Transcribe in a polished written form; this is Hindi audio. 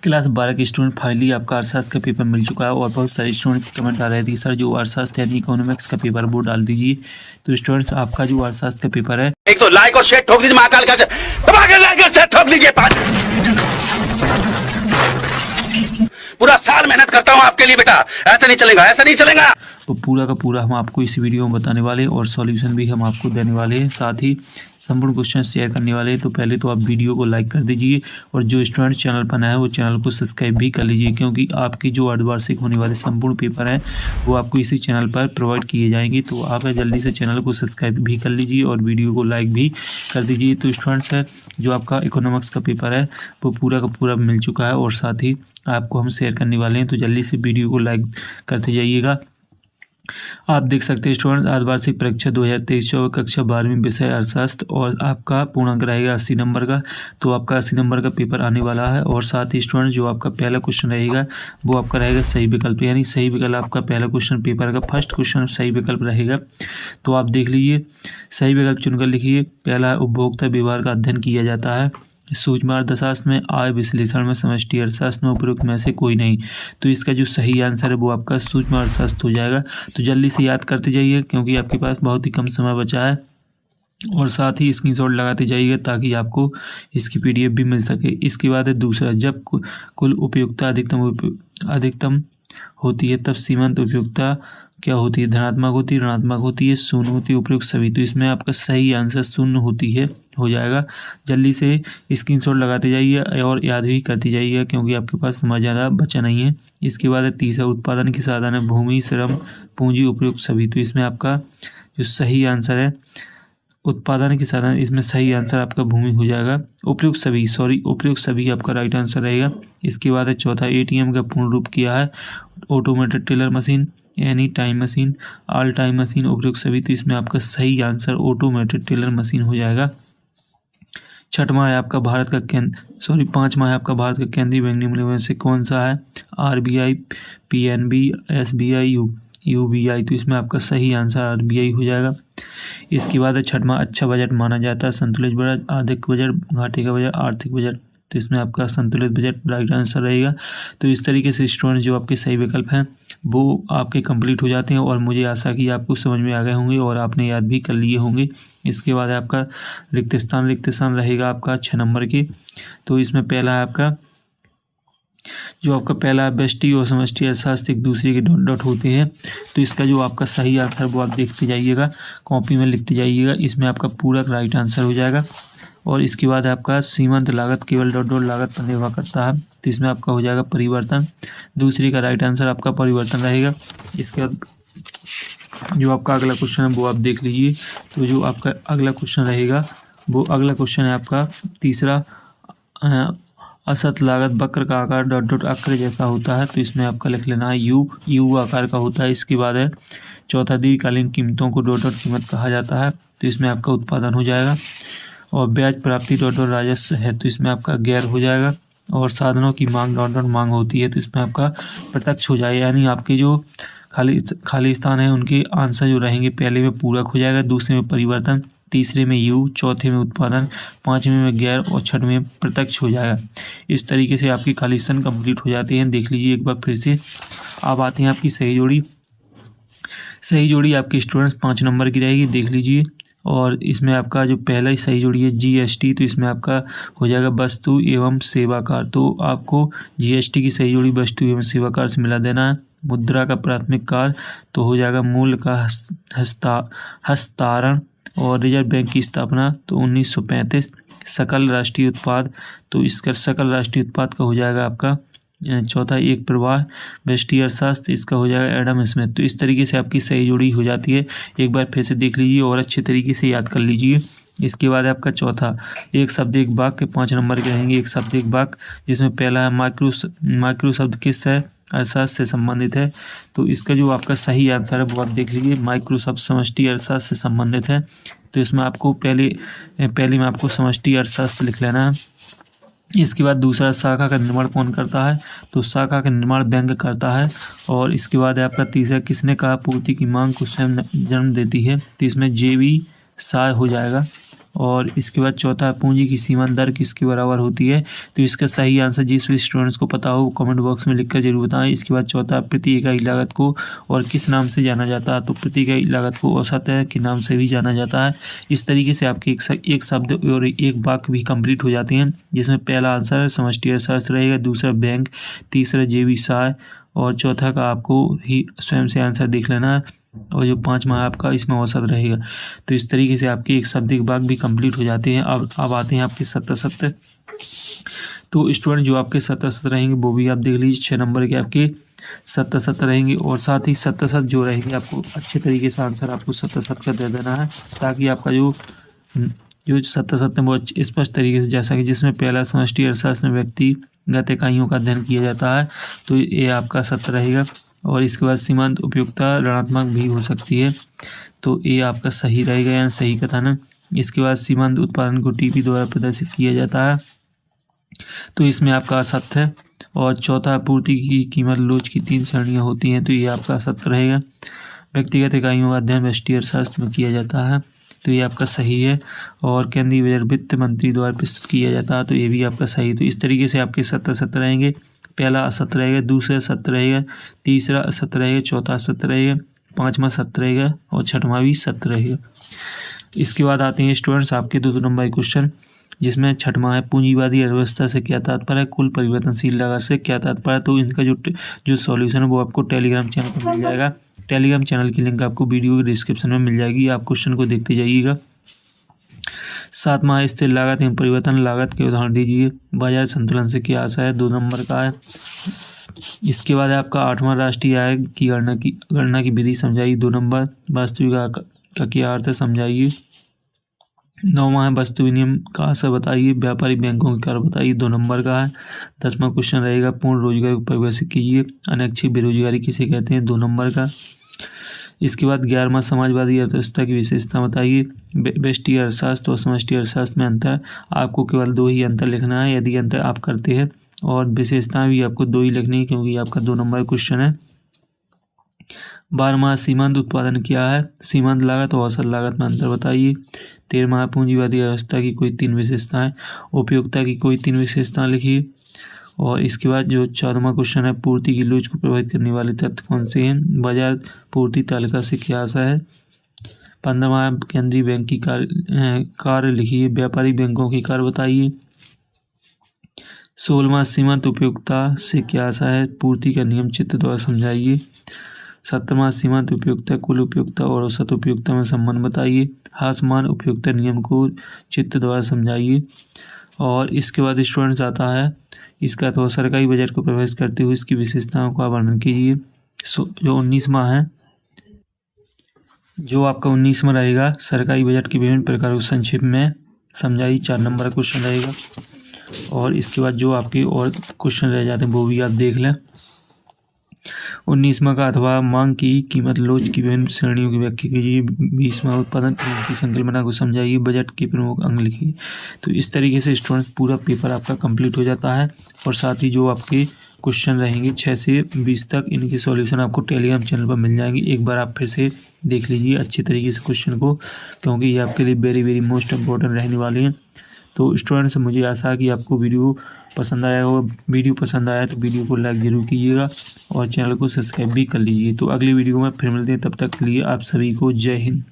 क्लास 12 के स्टूडेंट फाइनली आपका अर्थशास्त्र का पेपर मिल चुका है और बहुत सारे स्टूडेंट कमेंट आ रहे थे कि सर जो अर्थशास्त्र यानी इकोनॉमिक्स का पेपर वो डाल दीजिए। तो स्टूडेंट्स आपका जो अर्थशास्त्र का पेपर है, एक तो लाइक और शेयर ठोक दीजिए, महाकाल का दबा के लाइक और शेयर ठोक दीजिए। पूरा साल मेहनत करता हूँ आपके लिए बेटा, ऐसा नहीं चलेगा, ऐसा नहीं चलेगा। वो पूरा का पूरा हम आपको इस वीडियो में बताने वाले हैं और सॉल्यूशन भी हम आपको देने वाले हैं, साथ ही संपूर्ण क्वेश्चन शेयर करने वाले हैं। तो पहले तो आप वीडियो को लाइक कर दीजिए और जो स्टूडेंट चैनल पर नया है वो चैनल को सब्सक्राइब भी कर लीजिए, क्योंकि आपकी जो अर्धवार्षिक होने वाले संपूर्ण पेपर हैं वो आपको इसी चैनल पर प्रोवाइड किए जाएंगे। तो आप जल्दी से चैनल को सब्सक्राइब भी कर लीजिए और वीडियो को लाइक भी कर दीजिए। तो स्टूडेंट्स है जो आपका इकोनॉमिक्स का पेपर है वो पूरा का पूरा मिल चुका है और साथ ही आपको हम शेयर करने वाले हैं। तो जल्दी से वीडियो को लाइक करते जाइएगा। आप देख सकते हैं स्टूडेंट अर्धवार्षिक परीक्षा 2023 कक्षा 12वीं विषय अर्थशास्त्र और आपका पूर्णांक रहेगा 80 नंबर का। तो आपका 80 नंबर का पेपर आने वाला है और साथ ही स्टूडेंट जो आपका पहला क्वेश्चन रहेगा वो आपका रहेगा सही विकल्प, यानी सही विकल्प आपका पहला क्वेश्चन पेपर का फर्स्ट क्वेश्चन सही विकल्प रहेगा। तो आप देख लीजिए, सही विकल्प चुनकर लिखिए। पहला, उपभोक्ता व्यवहार का अध्ययन किया जाता है सूक्ष्म अर्थशास्त्र में, आय विश्लेषण में, समष्टि अर्थशास्त्र में उपयुक्त में से कोई नहीं। तो इसका जो सही आंसर है वो आपका सूक्ष्म अर्थशास्त्र हो जाएगा। तो जल्दी से याद करते जाइए क्योंकि आपके पास बहुत ही कम समय बचा है और साथ ही स्क्रीनशॉट लगाते जाइएगा ताकि आपको इसकी PDF भी मिल सके। इसके बाद है दूसरा, जब कुल उपयुक्तता अधिकतम होती है तब सीमांत उपयुक्तता क्या होती है? धनात्मक होती है, ऋणात्मक होती है, शून्य होती है, उपयुक्त सभी। तो इसमें आपका सही आंसर शून्य होती है हो जाएगा। जल्दी से स्क्रीनशॉट लगाते जाइए और याद भी करते जाइए क्योंकि आपके पास समय ज़्यादा बचा नहीं है। इसके बाद है तीसरा, उत्पादन के साधन है भूमि, श्रम, पूंजी, उपयुक्त सभी। तो इसमें आपका जो सही आंसर है उत्पादन के साधन, इसमें सही आंसर आपका भूमि हो जाएगा। उपयुक्त सभी आपका राइट आंसर रहेगा। इसके बाद है चौथा, ATM का पूर्ण रूप किया है automated teller machine, any time machine, all time machine, उपयुक्त सभी। तो इसमें आपका सही आंसर ऑटोमेटेड टेलर मशीन हो जाएगा। पांचवा है आपका भारत का केंद्रीय बैंक निम्नलिखित में से कौन सा है? RBI, PNB, SBI, UBI। तो इसमें आपका सही आंसर RBI हो जाएगा। इसके बाद है छठवां, अच्छा बजट माना जाता है संतुलित बजट, आर्थिक बजट, घाटे का बजट, आर्थिक बजट। तो इसमें आपका संतुलित बजट राइट आंसर रहेगा। तो इस तरीके से स्टूडेंट जो आपके सही विकल्प हैं वो आपके कंप्लीट हो जाते हैं और मुझे आशा कि आपको समझ में आ गए होंगे और आपने याद भी कर लिए होंगे। इसके बाद आपका रिक्त स्थान रहेगा आपका 6 नंबर के। तो इसमें पहला है आपका जो आपका पहला व्यष्टि और समष्टि अर्थशास्त्र एक दूसरे के डॉट डॉट होते हैं। तो इसका जो आपका सही आंसर वो आप देखते जाइएगा, कॉपी में लिखते जाइएगा। इसमें आपका पूरा राइट आंसर हो जाएगा। और इसके बाद आपका सीमांत लागत केवल डॉट डॉट लागत पर निर्भर करता है। तो इसमें आपका हो जाएगा परिवर्तन, दूसरे का राइट आंसर आपका परिवर्तन रहेगा। इसके बाद जो आपका अगला क्वेश्चन है वो आप देख लीजिए। तो जो आपका अगला क्वेश्चन रहेगा वो अगला क्वेश्चन है आपका तीसरा, असत लागत वक्र का आकार डॉट डॉट अक्र जैसा होता है। तो इसमें आपका लिख लेना है यू आकार का होता है। इसके बाद है चौथा, दीर्घकालीन कीमतों को डॉट डॉट कीमत कहा जाता है। तो इसमें आपका उत्पादन हो जाएगा। और ब्याज प्राप्ति डॉट डॉट राजस्व है। तो इसमें आपका गैर हो जाएगा। और साधनों की मांग डॉट डॉट मांग होती है। तो इसमें आपका प्रत्यक्ष हो जाएगा, यानी आपके जो खाली स्थान है उनके आंसर जो रहेंगे पहले में पूरक हो जाएगा, दूसरे में परिवर्तन, तीसरे में यू, चौथे में उत्पादन, पांचवें में गैर और छठवें में प्रत्यक्ष हो जाएगा। इस तरीके से आपकी खाली स्थान कंप्लीट हो जाते हैं। देख लीजिए एक बार फिर से। अब आते हैं आपकी सही जोड़ी आपके स्टूडेंट्स 5 नंबर की रहेगी, देख लीजिए। और इसमें आपका जो पहला ही सही जोड़ी है GST। तो इसमें आपका हो जाएगा वस्तु एवं सेवा कर। तो आपको GST की सही जोड़ी वस्तु एवं सेवा कर से मिला देना है। मुद्रा का प्राथमिक कार्य तो हो जाएगा मूल्य का हस्तांतरण। और रिजर्व बैंक की स्थापना तो 1935। सकल राष्ट्रीय उत्पाद, तो इसका सकल राष्ट्रीय उत्पाद का हो जाएगा आपका चौथा, एक प्रवाह व्यष्टि अर्थशास्त्र, इसका हो जाएगा एडम स्मिथ। तो इस तरीके से आपकी सही जोड़ी हो जाती है। एक बार फिर से देख लीजिए और अच्छे तरीके से याद कर लीजिए। इसके बाद आपका चौथा, एक शब्द एक वाक्य 5 नंबर के रहेंगे। एक शब्द एक वाक्य जिसमें पहला है माइक्रो शब्द किस है? अर्थशास्त्र से संबंधित है। तो इसका जो आपका सही आंसर है वो आप देख लीजिए, माइक्रो शब्द समष्टि अर्थशास्त्र से संबंधित है। तो इसमें आपको पहले में आपको समष्टि अर्थशास्त्र लिख लेना है। इसके बाद दूसरा, शाखा का निर्माण कौन करता है? तो शाखा का निर्माण बैंक करता है। और इसके बाद आपका तीसरा, किसने कहा पूर्ति की मांग को स्वयं जन्म देती है? तो इसमें JB शाह हो जाएगा। और इसके बाद चौथा, पूंजी की सीमांत दर किसके बराबर होती है? तो इसका सही आंसर जिस भी स्टूडेंट्स को पता हो कमेंट बॉक्स में लिखकर जरूर बताएं। इसके बाद चौथा, प्रति इकाई लागत को और किस नाम से जाना जाता है? तो प्रति इकाई लागत को औसत के नाम से भी जाना जाता है। इस तरीके से आपके एक शब्द और एक वाक्य भी कंप्लीट हो जाते हैं, जिसमें पहला आंसर समष्टि अर्थशास्त्र रहेगा, दूसरा बैंक, तीसरा जे.बी. और चौथा का आपको ही स्वयं से आंसर देख लेना है, और जो पांचवा आपका इसमें औसत रहेगा। तो इस तरीके से आपके एक शब्द एक वाक्य भी कंप्लीट हो जाते हैं। अब आते हैं आपके सत्तर। तो स्टूडेंट जो आपके सत्तर रहेंगे वो भी आप देख लीजिए, 6 नंबर के आपके सत्तर रहेंगे, और साथ ही सत्तर जो रहेंगे आपको अच्छे तरीके से आंसर आपको सत्तर का दे देना है, ताकि आपका जो सत्तर बहुत स्पष्ट तरीके से जा सके। जिसमें पहला समष्टि अर्थशास्त्र में व्यक्तिगत इकाइयों का अध्ययन किया जाता है, तो ये आपका 70 रहेगा। और इसके बाद सीमांत उपयुक्तता ऋणात्मक भी हो सकती है, तो ये आपका सही रहेगा, यानी सही कथन है। इसके बाद सीमांत उत्पादन को टीपी द्वारा प्रदर्शित किया जाता है, तो इसमें आपका असत्य है। और चौथा, पूर्ति की कीमत लोच की 3 श्रेणियाँ होती हैं, तो ये आपका असत्य रहेगा। व्यक्तिगत इकाइयों का अध्ययन व्यष्टि अर्थशास्त्र में किया जाता है, तो ये आपका सही है। और केंद्रीय बजट वित्त मंत्री द्वारा प्रस्तुत किया जाता है, तो ये भी आपका सही है। तो इस तरीके से आपके 70 रहेंगे। पहला असत्य रहेगा, दूसरा सत्य रहेगा, तीसरा असत्य रहेगा, चौथा सत्य रहेगा, पांचवा सत्य रहेगा, और छठवां भी सत्य रहेगा। इसके बाद आते हैं स्टूडेंट्स आपके 2 नंबर क्वेश्चन, जिसमें छठवां है, पूंजीवादी अर्थव्यवस्था से क्या तात्पर्य है? कुल परिवर्तनशील लागत से क्या तात्पर्य है? तो इनका जो सॉल्यूशन है वो आपको टेलीग्राम चैनल पर मिल जाएगा। टेलीग्राम चैनल की लिंक आपको वीडियो के डिस्क्रिप्शन में मिल जाएगी, आप क्वेश्चन को देखते जाइएगा। 7वां, स्थिर लागत एवं परिवर्तन लागत के उदाहरण दीजिए। बाजार संतुलन से क्या आशा है? 2 नंबर का है। इसके बाद आपका 8वां, राष्ट्रीय आय की गणना की विधि समझाइए। 2 नंबर। वास्तविक आय का क्या अर्थ है? समझाइए। 9वां है, वस्तु विनिमय का असर बताइए। व्यापारिक बैंकों के कार्य बताइए। 2 नंबर का है। 10वां क्वेश्चन रहेगा, पूर्ण रोजगार को परिभाषित कीजिए। अनैच्छिक बेरोजगारी किसे कहते हैं? 2 नंबर का। इसके बाद 11वां, समाजवादी अर्थव्यवस्था की विशेषता बताइए। व्यष्टि अर्थशास्त्र और समष्टि अर्थशास्त्र में अंतर, आपको केवल 2 ही अंतर लिखना है, यदि अंतर आप करते हैं, और विशेषताएं भी आपको 2 ही लिखनी है, क्योंकि आपका 2 नंबर क्वेश्चन है। 12वां, सीमांत उत्पादन क्या है? सीमांत लागत और औसत लागत में अंतर बताइए। 13वां, पूंजीवादी अर्थव्यवस्था की कोई 3 विशेषताएं। उपयोगिता की कोई 3 विशेषताएं लिखिए। और इसके बाद जो 14वां क्वेश्चन है, पूर्ति की लोच को प्रभावित करने वाले तत्व कौन से हैं? बाजार पूर्ति तालिका से क्या आशा है? 15वां, केंद्रीय बैंक की कार्य लिखिए। व्यापारिक बैंकों की कार्य बताइए। 16वां, सीमांत उपयोगिता से क्या आशा है? पूर्ति का नियम चित्र द्वारा समझाइए। 17वां, सीमांत उपयोगिता, कुल उपयोगिता और औसत उपयोगिता में संबंध बताइए। हासमान उपयोगिता नियम को चित्र द्वारा समझाइए। और इसके बाद स्टूडेंट्स आता है इसका, तो सरकारी बजट को प्रभावित करते हुए इसकी विशेषताओं का वर्णन कीजिए। जो 19वां है, जो आपका 19वां रहेगा, सरकारी बजट के विभिन्न प्रकारों को संक्षेप में समझाइए। 4 नंबर का क्वेश्चन रहेगा। और इसके बाद जो आपके और क्वेश्चन रह जाते हैं वो भी आप देख लें। 19वां का, अथवा मांग की कीमत लोच की विभिन्न श्रेणियों की व्याख्या कीजिए। 20वां, उत्पादन की संकल्पना को समझाइए। बजट के प्रमुख अंग लिखिए। तो इस तरीके से स्टूडेंट्स पूरा पेपर आपका कंप्लीट हो जाता है। और साथ ही जो आपके क्वेश्चन रहेंगे 6 से 20 तक, इनके सॉल्यूशन आपको टेलीग्राम चैनल पर मिल जाएंगे। एक बार आप फिर से देख लीजिए अच्छी तरीके से क्वेश्चन को, क्योंकि ये आपके लिए वेरी वेरी मोस्ट इम्पोर्टेंट रहने वाले हैं। तो स्टूडेंट्स, मुझे आशा है कि आपको वीडियो पसंद आया होगा। वीडियो पसंद आया तो वीडियो को लाइक जरूर कीजिएगा और चैनल को सब्सक्राइब भी कर लीजिए। तो अगली वीडियो में फिर मिलते हैं, तब तक के लिए आप सभी को जय हिंद।